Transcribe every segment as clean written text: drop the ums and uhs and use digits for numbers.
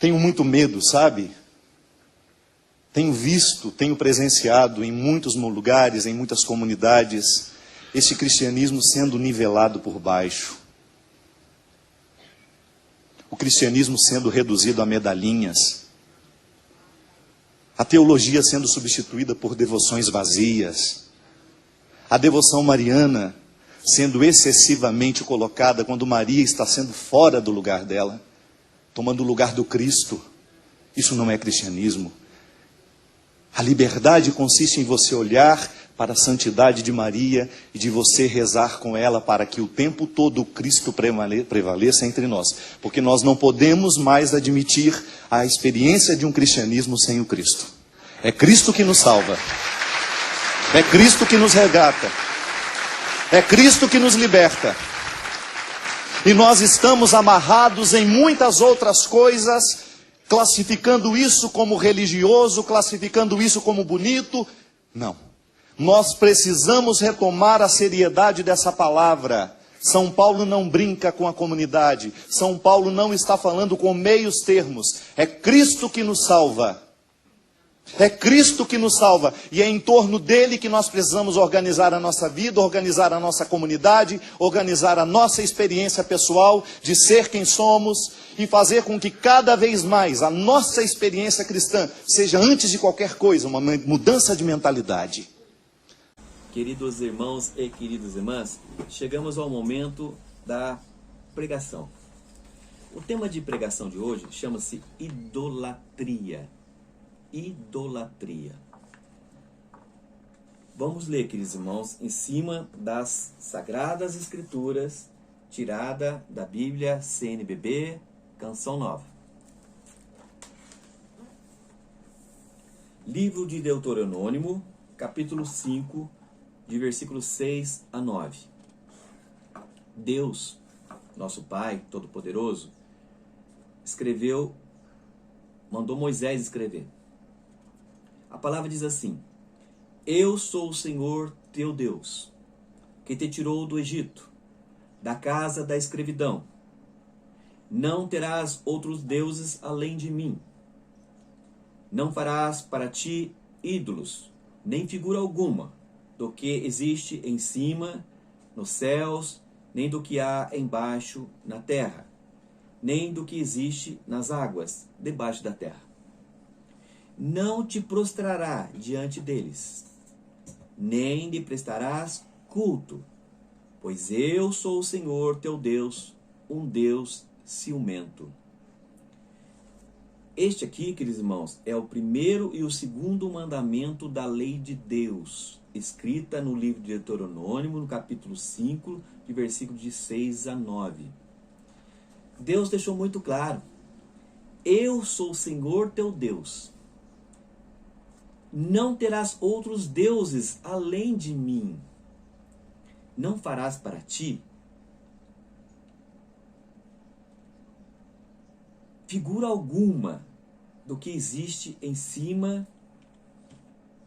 Tenho muito medo, sabe? Tenho visto, tenho presenciado em muitos lugares, em muitas comunidades, esse cristianismo sendo nivelado por baixo. O cristianismo sendo reduzido a medalhinhas. A teologia sendo substituída por devoções vazias. A devoção mariana sendo excessivamente colocada quando Maria está sendo fora do lugar dela, tomando o lugar do Cristo. Isso não é cristianismo. A liberdade consiste em você olhar para a santidade de Maria e de você rezar com ela para que o tempo todo o Cristo prevaleça entre nós. Porque nós não podemos mais admitir a experiência de um cristianismo sem o Cristo. É Cristo que nos salva. É Cristo que nos resgata. É Cristo que nos liberta. E nós estamos amarrados em muitas outras coisas, classificando isso como religioso, classificando isso como bonito. Não. Nós precisamos retomar a seriedade dessa palavra. São Paulo não brinca com a comunidade. São Paulo não está falando com meios termos. É Cristo que nos salva. É Cristo que nos salva. E é em torno dele que nós precisamos organizar a nossa vida, organizar a nossa comunidade, organizar a nossa experiência pessoal de ser quem somos e fazer com que cada vez mais a nossa experiência cristã seja, antes de qualquer coisa, uma mudança de mentalidade. Queridos irmãos e queridas irmãs, chegamos ao momento da pregação. O tema de pregação de hoje chama-se idolatria. Idolatria. Vamos ler, queridos irmãos, em cima das Sagradas Escrituras, tirada da Bíblia CNBB, Canção Nova. Livro de Deuteronômio, capítulo 5, de versículos 6 a 9. Deus, nosso Pai Todo-Poderoso, mandou Moisés escrever. A palavra diz assim: Eu sou o Senhor teu Deus, que te tirou do Egito, da casa da escravidão. Não terás outros deuses além de mim. Não farás para ti ídolos, nem figura alguma, do que existe em cima, nos céus, nem do que há embaixo na terra, nem do que existe nas águas debaixo da terra. Não te prostrará diante deles, nem lhe prestarás culto, pois eu sou o Senhor teu Deus, um Deus ciumento. Este aqui, queridos irmãos, é o primeiro e o segundo mandamento da lei de Deus, escrita no livro de Deuteronômio, no capítulo 5, de versículos de 6 a 9. Deus deixou muito claro: eu sou o Senhor teu Deus. Não terás outros deuses além de mim. Não farás para ti figura alguma do que existe em cima,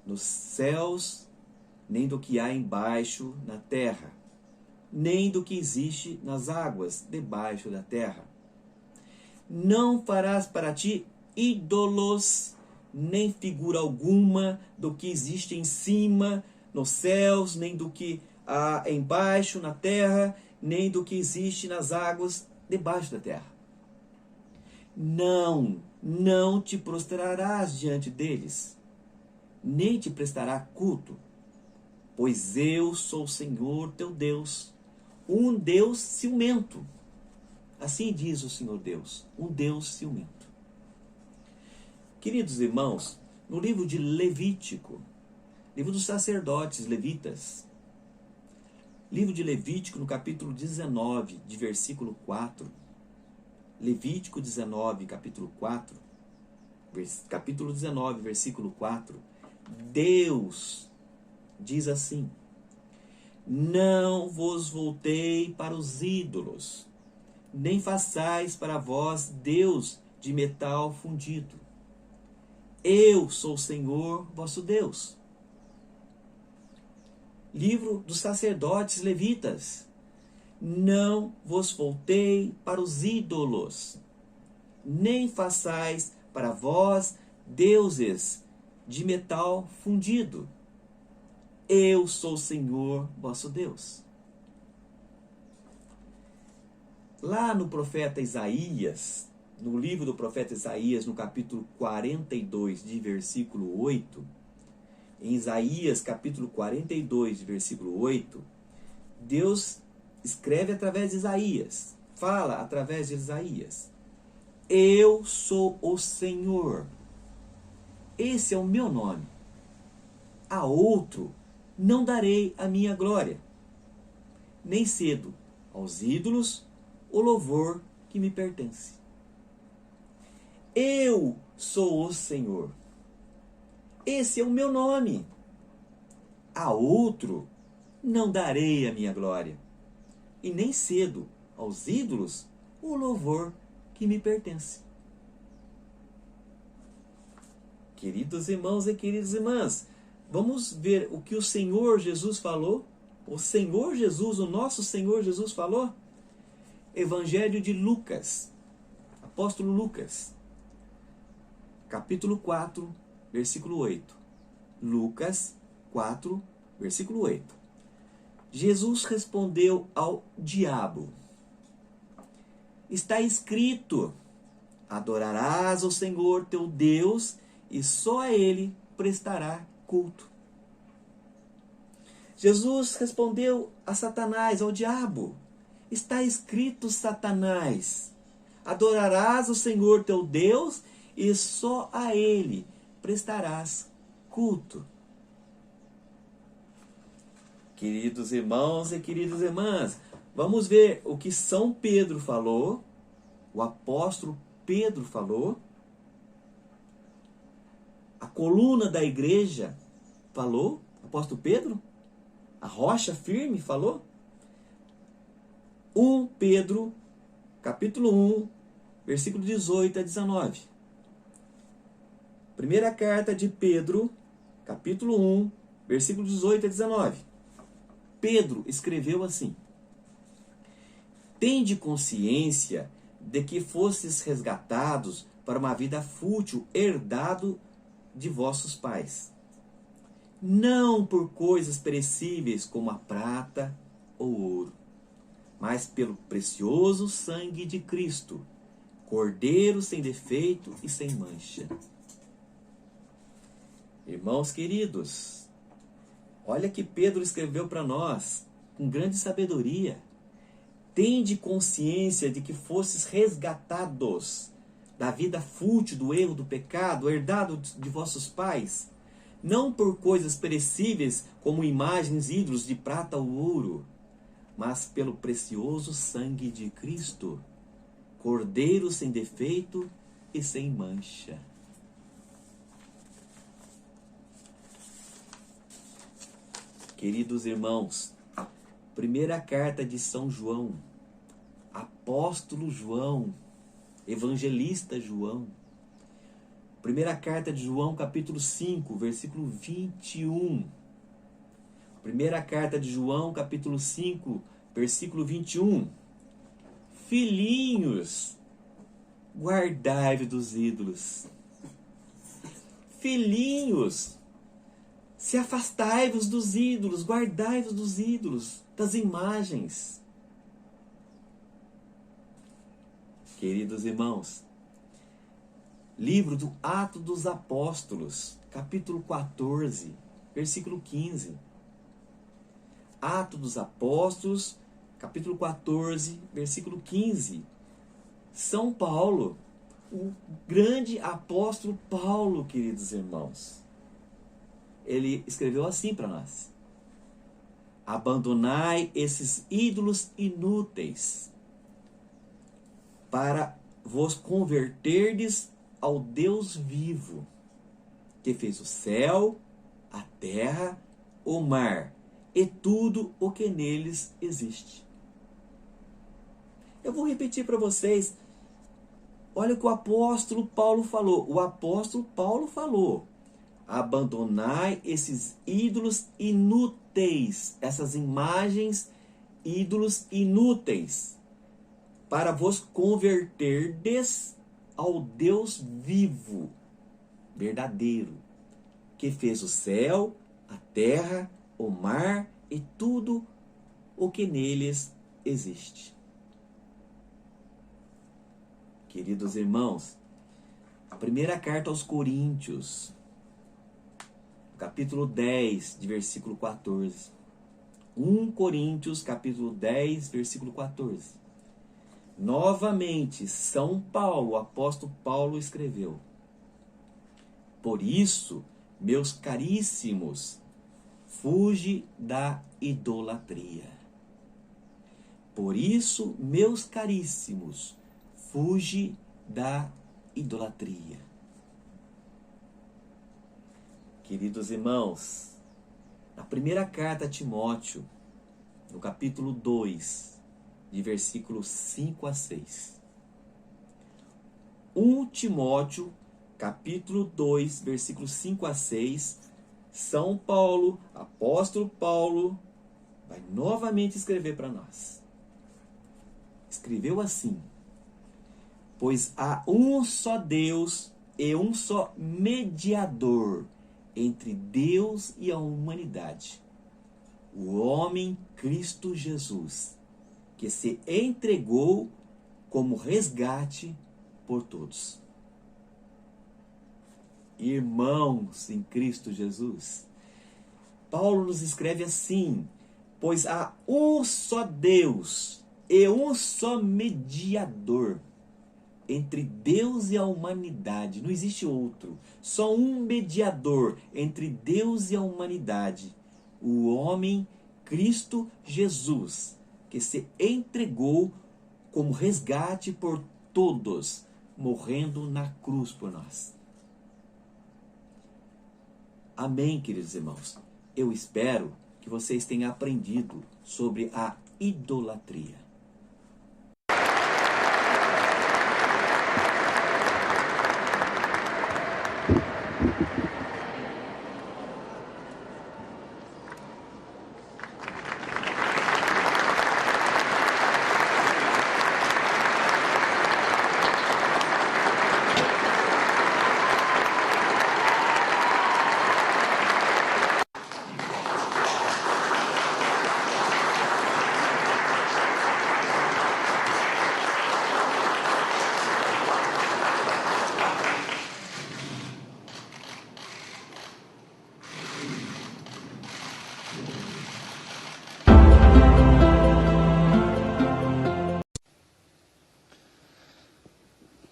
nos céus, nem do que há embaixo na terra, nem do que existe nas águas debaixo da terra. Não farás para ti ídolos, nem figura alguma do que existe em cima, nos céus, nem do que há embaixo na terra, nem do que existe nas águas debaixo da terra. Não te prostrarás diante deles, nem te prestará culto, pois eu sou o Senhor teu Deus, um Deus ciumento. Assim diz o Senhor Deus, um Deus ciumento. Queridos irmãos, no livro de Levítico, livro dos sacerdotes levitas, livro de Levítico, no capítulo 19, de versículo 4, Levítico 19, capítulo 19, versículo 4, Deus diz assim: Não vos voltei para os ídolos, nem façais para vós Deus de metal fundido. Eu sou o Senhor vosso Deus. Livro dos sacerdotes levitas. Não vos voltei para os ídolos, nem façais para vós deuses de metal fundido. Eu sou o Senhor vosso Deus. Lá no profeta Isaías, no livro do profeta Isaías, no capítulo 42, de versículo 8, em Isaías, capítulo 42, de versículo 8, Deus escreve através de Isaías, fala através de Isaías: eu sou o Senhor. Esse é o meu nome. A outro não darei a minha glória, nem cedo aos ídolos o louvor que me pertence. Eu sou o Senhor. Esse é o meu nome. A outro não darei a minha glória, e nem cedo aos ídolos o louvor que me pertence. Queridos irmãos e queridas irmãs, vamos ver o que o Senhor Jesus falou? O Senhor Jesus, o nosso Senhor Jesus falou? Evangelho de Lucas, apóstolo Lucas, capítulo 4, versículo 8. Lucas 4, versículo 8. Jesus respondeu ao diabo: está escrito, adorarás o Senhor teu Deus e só a Ele prestará culto. Jesus respondeu a Satanás, ao diabo: está escrito, Satanás, adorarás o Senhor teu Deus e só a Ele prestarás culto. Queridos irmãos e queridas irmãs, vamos ver o que São Pedro falou, o apóstolo Pedro falou, a coluna da igreja falou, apóstolo Pedro, a rocha firme falou. 1 Pedro, capítulo 1, versículo 18 a 19. Primeira carta de Pedro, capítulo 1, versículo 18 a 19. Pedro escreveu assim: tende consciência de que fostes resgatados para uma vida fútil, herdado de vossos pais, não por coisas perecíveis como a prata ou ouro, mas pelo precioso sangue de Cristo, Cordeiro sem defeito e sem mancha. Irmãos queridos, olha que Pedro escreveu para nós com grande sabedoria. Tende consciência de que fostes resgatados da vida fútil, do erro, do pecado, herdado de vossos pais, não por coisas perecíveis como imagens, ídolos de prata ou ouro, mas pelo precioso sangue de Cristo, Cordeiro sem defeito e sem mancha. Queridos irmãos, primeira carta de São João, apóstolo João, evangelista João. Primeira carta de João, capítulo 5, versículo 21. Primeira carta de João, capítulo 5, versículo 21. Filhinhos, guardai-vos dos ídolos. Filhinhos, se afastai-vos dos ídolos, guardai-vos dos ídolos, das imagens. Queridos irmãos, livro do Atos dos Apóstolos, capítulo 14, versículo 15. Atos dos Apóstolos, capítulo 14, versículo 15. São Paulo, o grande apóstolo Paulo, queridos irmãos, ele escreveu assim para nós: abandonai esses ídolos inúteis, para vos converterdes ao Deus vivo, que fez o céu, a terra, o mar e tudo o que neles existe. Eu vou repetir para vocês. Olha o que o apóstolo Paulo falou. O apóstolo Paulo falou: abandonai esses ídolos inúteis, essas imagens, ídolos inúteis, para vos converterdes ao Deus vivo, verdadeiro, que fez o céu, a terra, o mar e tudo o que neles existe. Queridos irmãos, a primeira carta aos Coríntios, capítulo 10, de versículo 14. 1 Coríntios, capítulo 10, versículo 14. Novamente, São Paulo, o apóstolo Paulo escreveu: por isso, meus caríssimos, fuge da idolatria. Por isso, meus caríssimos, fuge da idolatria. Queridos irmãos, na primeira carta a Timóteo, no capítulo 2, de versículos 5 a 6. 1 Timóteo, capítulo 2, versículos 5 a 6, São Paulo, apóstolo Paulo, vai novamente escrever para nós. Escreveu assim: pois há um só Deus e um só mediador entre Deus e a humanidade, o homem Cristo Jesus, que se entregou como resgate por todos. Irmãos em Cristo Jesus, Paulo nos escreve assim: pois há um só Deus e um só mediador entre Deus e a humanidade. Não existe outro. Só um mediador entre Deus e a humanidade, o homem Cristo Jesus, que se entregou como resgate por todos, morrendo na cruz por nós. Amém, queridos irmãos. Eu espero que vocês tenham aprendido sobre a idolatria.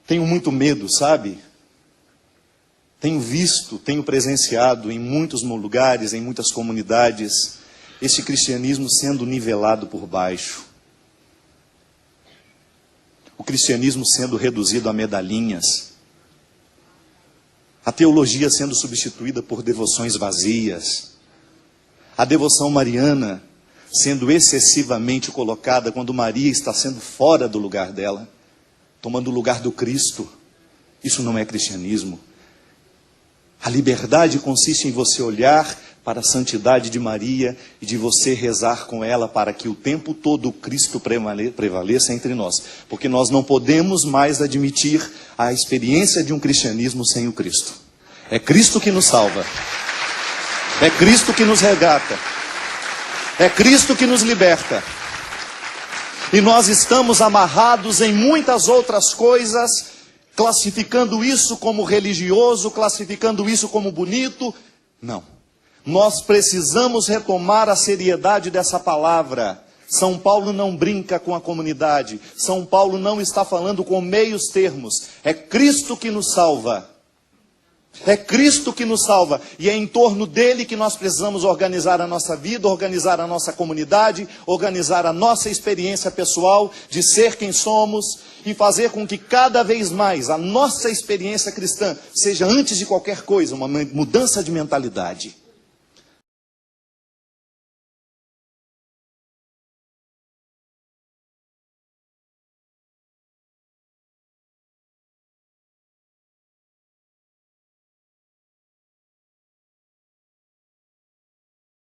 Tenho muito medo, sabe? Tenho visto, tenho presenciado em muitos lugares, em muitas comunidades, esse cristianismo sendo nivelado por baixo. O cristianismo sendo reduzido a medalhinhas. A teologia sendo substituída por devoções vazias. A devoção mariana sendo excessivamente colocada quando Maria está sendo fora do lugar dela, tomando o lugar do Cristo. Isso não é cristianismo. A liberdade consiste em você olhar para a santidade de Maria e de você rezar com ela para que o tempo todo o Cristo prevaleça entre nós. Porque nós não podemos mais admitir a experiência de um cristianismo sem o Cristo. É Cristo que nos salva. É Cristo que nos resgata. É Cristo que nos liberta. E nós estamos amarrados em muitas outras coisas, classificando isso como religioso, classificando isso como bonito. Não. Nós precisamos retomar a seriedade dessa palavra. São Paulo não brinca com a comunidade. São Paulo não está falando com meios termos. É Cristo que nos salva. É Cristo que nos salva, e é em torno dele que nós precisamos organizar a nossa vida, organizar a nossa comunidade, organizar a nossa experiência pessoal de ser quem somos e fazer com que cada vez mais a nossa experiência cristã seja, antes de qualquer coisa, uma mudança de mentalidade.